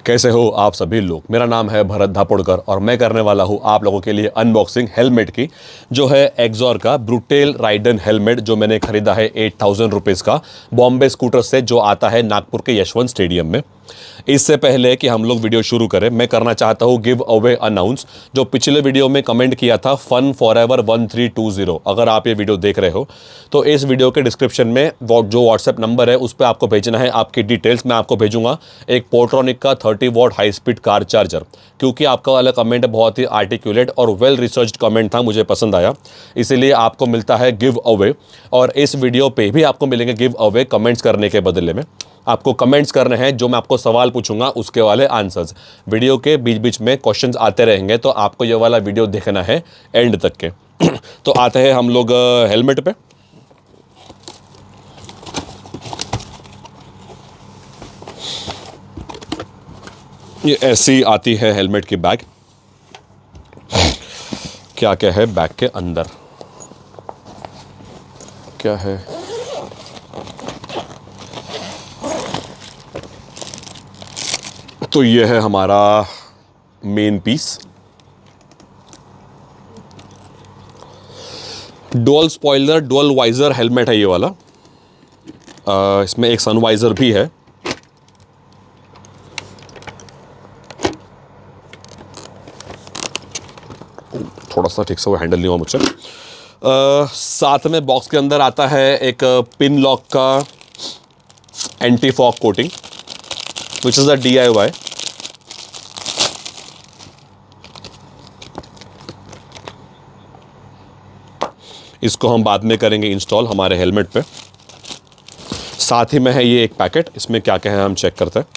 कैसे हो आप सभी लोग। मेरा नाम है भरत धापोड़कर और मैं करने वाला हूँ आप लोगों के लिए अनबॉक्सिंग हेलमेट की, जो है एक्सॉर का ब्रूटेल राइडन हेलमेट, जो मैंने खरीदा है 8000 रुपीज़ का बॉम्बे स्कूटर से, जो आता है नागपुर के यशवंत स्टेडियम में। इससे पहले कि हम लोग वीडियो शुरू करें, मैं करना चाहता हूँ गिव अवे अनाउंस। जो पिछले वीडियो में कमेंट किया था फन फॉरएवर 1320, अगर आप ये वीडियो देख रहे हो तो इस वीडियो के डिस्क्रिप्शन में जो व्हाट्सएप नंबर है उस पर आपको भेजना है आपकी डिटेल्स। मैं आपको भेजूंगा एक पोर्ट्रॉनिक का 30 what high speed car charger, क्योंकि आपका वाला कमेंट बहुत ही आर्टिकुलेट और वेल रिसर्च्ड कमेंट था, मुझे पसंद आया, इसीलिए आपको मिलता है गिव अवे। और इस वीडियो पे भी आपको मिलेंगे गिव अवे कमेंट्स करने के बदले में। आपको कमेंट्स करने हैं, जो मैं आपको सवाल पूछूंगा उसके वाले आंसर्स। वीडियो के बीच बीच में क्वेश्चंस आते रहेंगे, तो आपको ये वाला वीडियो देखना है एंड तक के। तो आते हैं हम लोग हेलमेट पे। ये ऐसी आती है हेलमेट की बैग। क्या क्या है बैग के अंदर, क्या है? तो ये है हमारा main piece. Dual spoiler dual visor helmet है ये वाला। इसमें एक सन वाइजर भी है। थोड़ा सा ठीक से वो हैंडल नहीं हुआ मुझसे। साथ में बॉक्स के अंदर आता है एक पिन लॉक का anti fog coating, which is a DIY। इसको हम बाद में करेंगे इंस्टॉल हमारे हेलमेट पे। साथ ही में है ये एक पैकेट, इसमें क्या क्या है हम चेक करते हैं।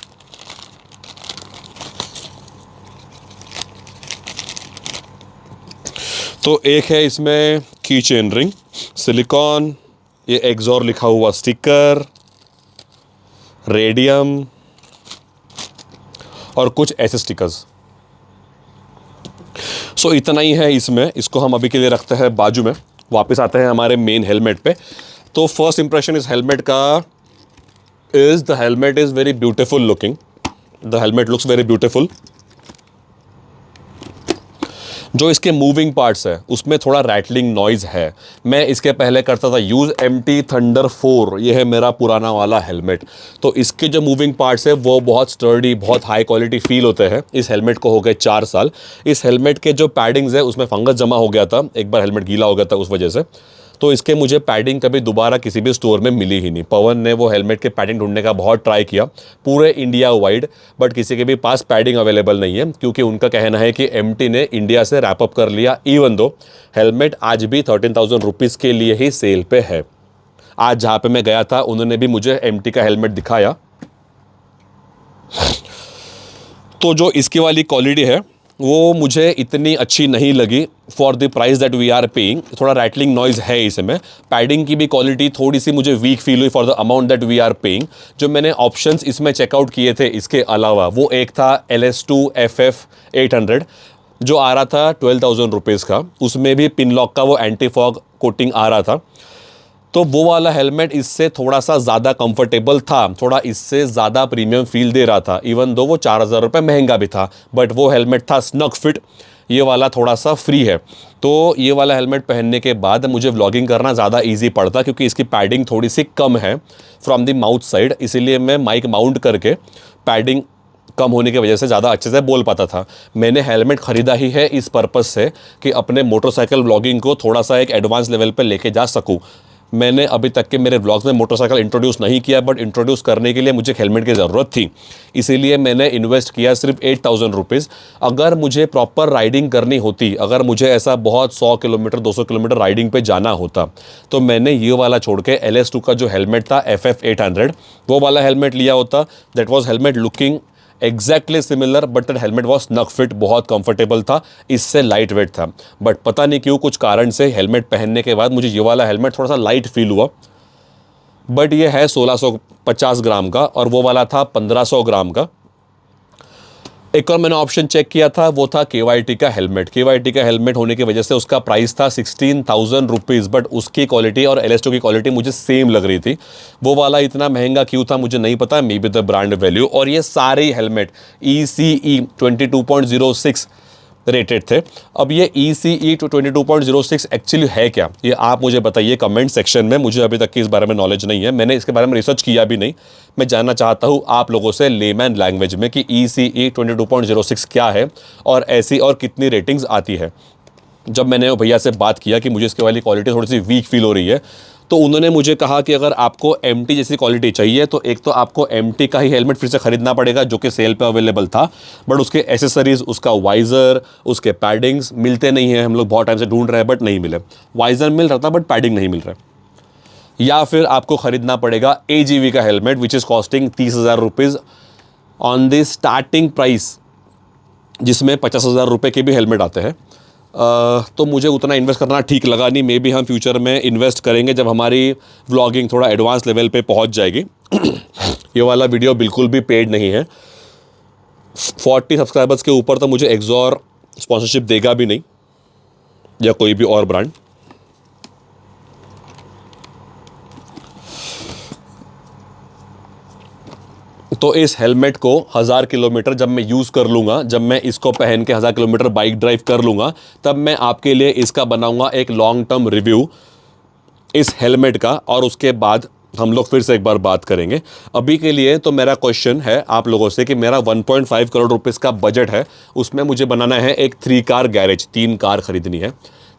तो एक है इसमें की चेन रिंग, सिलिकॉन, ये एक्सॉर लिखा हुआ स्टिकर, रेडियम और कुछ ऐसे स्टिकर्स। सो इतना ही है इसमें। इसको हम अभी के लिए रखते हैं बाजू में। वापस आते हैं हमारे मेन हेलमेट पे। तो फर्स्ट इंप्रेशन इस हेलमेट का is the helmet is very beautiful looking. The helmet looks very beautiful. जो इसके मूविंग पार्ट्स है उसमें थोड़ा रैटलिंग नॉइज है। मैं इसके पहले करता था यूज़ MT थंडर 4, ये है मेरा पुराना वाला हेलमेट। तो इसके जो मूविंग पार्ट्स है वो बहुत स्टर्डी, बहुत हाई क्वालिटी फील होते हैं। इस हेलमेट को हो गए 4 साल। इस हेलमेट के जो पैडिंग्स है उसमें फंगस जमा हो गया था, एक बार हेलमेट गीला हो गया था उस वजह से। तो इसके मुझे पैडिंग कभी दोबारा किसी भी स्टोर में मिली ही नहीं। पवन ने वो हेलमेट के पैडिंग ढूंढने का बहुत ट्राई किया पूरे इंडिया वाइड, बट किसी के भी पास पैडिंग अवेलेबल नहीं है, क्योंकि उनका कहना है कि MT ने इंडिया से रैप अप कर लिया। इवन दो हेलमेट आज भी 13,000 रुपीज़ के लिए ही सेल पे है। आज जहाँ पे मैं गया था उन्होंने भी मुझे MT का हेलमेट दिखाया। तो जो इसकी वाली क्वालिटी है वो मुझे इतनी अच्छी नहीं लगी for the price that we are paying. थोड़ा रैटलिंग नॉइज़ है इसमें। पैडिंग की भी क्वालिटी थोड़ी सी मुझे वीक फील हुई for the amount that we are paying. जो मैंने ऑप्शंस इसमें चेकआउट किए थे इसके अलावा, वो एक था LS2 FF 800 जो आ रहा था 12,000 रुपीज़ का। उसमें भी पिन लॉक का वो एंटी फॉग कोटिंग आ रहा था। तो वो वाला हेलमेट इससे थोड़ा सा ज़्यादा कंफर्टेबल था, थोड़ा इससे ज़्यादा प्रीमियम फील दे रहा था। इवन दो वो 4,000 रुपये महंगा भी था, बट वो हेलमेट था स्नग फिट। ये वाला थोड़ा सा फ्री है। तो ये वाला हेलमेट पहनने के बाद मुझे व्लॉगिंग करना ज़्यादा इजी पड़ता, क्योंकि इसकी पैडिंग थोड़ी सी कम है फ्रॉम द माउथ साइड। इसीलिए मैं माइक माउंट करके पैडिंग कम होने की वजह से ज़्यादा अच्छे से बोल पाता था। मैंने हेलमेट ख़रीदा ही है इस पर्पज़ से कि अपने मोटरसाइकिल व्लॉगिंग को थोड़ा सा एक एडवांस लेवल पर लेके जा सकूँ। मैंने अभी तक के मेरे व्लॉग्स में मोटरसाइकिल इंट्रोड्यूस नहीं किया, बट इंट्रोड्यूस करने के लिए मुझे हेलमेट की ज़रूरत थी। इसीलिए मैंने इन्वेस्ट किया सिर्फ 8,000 रुपीज़। अगर मुझे प्रॉपर राइडिंग करनी होती, अगर मुझे ऐसा बहुत 100 किलोमीटर 200 किलोमीटर राइडिंग पे जाना होता, तो मैंने ये वाला छोड़ के LS2 का जो हेलमेट था FF 800 वो वाला हेलमेट लिया होता। That was helmet looking exactly similar, but that helmet was snug fit, बहुत कंफर्टेबल था, इससे लाइट वेट था। बट पता नहीं क्यों कुछ कारण से हेलमेट पहनने के बाद मुझे ये वाला हेलमेट थोड़ा सा लाइट फील हुआ। बट ये है 1650 ग्राम का और वो वाला था 1500 ग्राम का। एक और मैंने ऑप्शन चेक किया था, वो था KYT का हेलमेट। KYT का हेलमेट होने की वजह से उसका प्राइस था 16,000 रुपीज़, बट उसकी क्वालिटी और एलेस्टो की क्वालिटी मुझे सेम लग रही थी। वो वाला इतना महंगा क्यों था मुझे नहीं पता, may be the brand value. और ये सारे हेलमेट ECE 22.06 रेटेड थे। अब ये ECE 22.06 एक्चुअली है क्या, ये आप मुझे बताइए कमेंट सेक्शन में। मुझे अभी तक की इस बारे में नॉलेज नहीं है, मैंने इसके बारे में रिसर्च किया भी नहीं। मैं जानना चाहता हूँ आप लोगों से लेमैन लैंग्वेज में कि ECE 22.06 क्या है और ऐसी और कितनी रेटिंग्स आती है। जब मैंने वो भैया से बात किया कि मुझे इसके वाली क्वालिटी थोड़ी सी वीक फील हो रही है, तो उन्होंने मुझे कहा कि अगर आपको MT जैसी क्वालिटी चाहिए तो एक तो आपको MT का ही हेलमेट फिर से ख़रीदना पड़ेगा जो कि सेल पे अवेलेबल था, बट उसके एसेसरीज़, उसका वाइज़र, उसके पैडिंग्स मिलते नहीं हैं। हम लोग बहुत टाइम से ढूंढ रहे हैं बट नहीं मिले। वाइज़र मिल रहा था बट पैडिंग नहीं मिल रहा है। या फिर आपको ख़रीदना पड़ेगा AGV का helmet which is costing 30,000 rupees on the starting price, जिसमें 50,000 रुपये के भी हेलमेट आते हैं। तो मुझे उतना इन्वेस्ट करना ठीक लगा नहीं। मे बी हम फ्यूचर में इन्वेस्ट करेंगे जब हमारी व्लॉगिंग थोड़ा एडवांस लेवल पे पहुंच जाएगी। ये वाला वीडियो बिल्कुल भी पेड नहीं है। 40 सब्सक्राइबर्स के ऊपर तो मुझे एक्सॉर स्पॉन्सरशिप देगा भी नहीं, या कोई भी और ब्रांड। तो इस हेलमेट को 1000 किलोमीटर जब मैं यूज़ कर लूँगा, जब मैं इसको पहन के 1000 किलोमीटर बाइक ड्राइव कर लूँगा, तब मैं आपके लिए इसका बनाऊँगा एक लॉन्ग टर्म रिव्यू इस हेलमेट का, और उसके बाद हम लोग फिर से एक बार बात करेंगे। अभी के लिए तो मेरा क्वेश्चन है आप लोगों से कि मेरा 1.5 करोड़ रुपीस का बजट है, उसमें मुझे बनाना है एक 3 कार गैरेज, 3 कार खरीदनी है,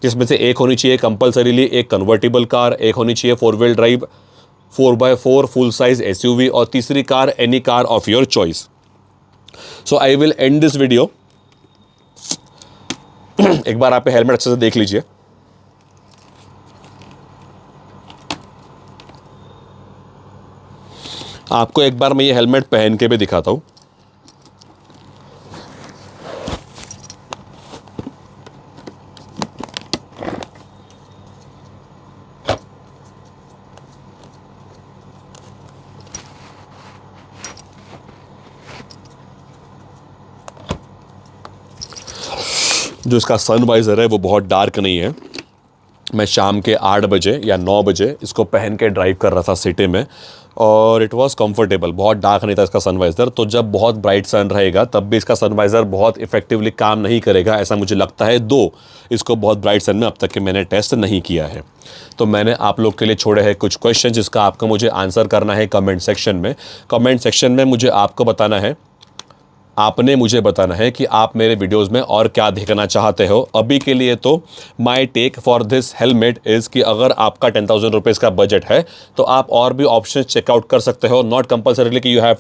जिसमें से एक होनी चाहिए कंपलसरीली एक कन्वर्टेबल कार, एक होनी चाहिए 4 wheel drive 4x4 full size SUV, और तीसरी car any car of your choice. So I will and this video. एक बार आप हेलमेट अच्छे से देख लीजिए। आपको एक बार मैं ये हेलमेट पहन के भी दिखाता हूं। जो इसका सन वाइजर है वो बहुत डार्क नहीं है। मैं शाम के 8 बजे या 9 बजे इसको पहन के ड्राइव कर रहा था सिटी में, और इट वाज कंफर्टेबल। बहुत डार्क नहीं था इसका सनवाइज़र। तो जब बहुत ब्राइट सन रहेगा तब भी इसका सनवाइज़र बहुत इफेक्टिवली काम नहीं करेगा, ऐसा मुझे लगता है। दो इसको बहुत ब्राइट सन में अब तक के मैंने टेस्ट नहीं किया है। तो मैंने आप लोग के लिए छोड़े हैं कुछ क्वेश्चन, जिसका आपको मुझे आंसर करना है कमेंट सेक्शन में। कमेंट सेक्शन में मुझे आपको बताना है, आपने मुझे बताना है कि आप मेरे वीडियोस में और क्या देखना चाहते हो। अभी के लिए तो my take for this helmet is कि अगर आपका 10,000 रुपीज़ का बजट है तो आप और भी ऑप्शन चेकआउट कर सकते हो। नॉट कंपल्सरीली कि यू हैव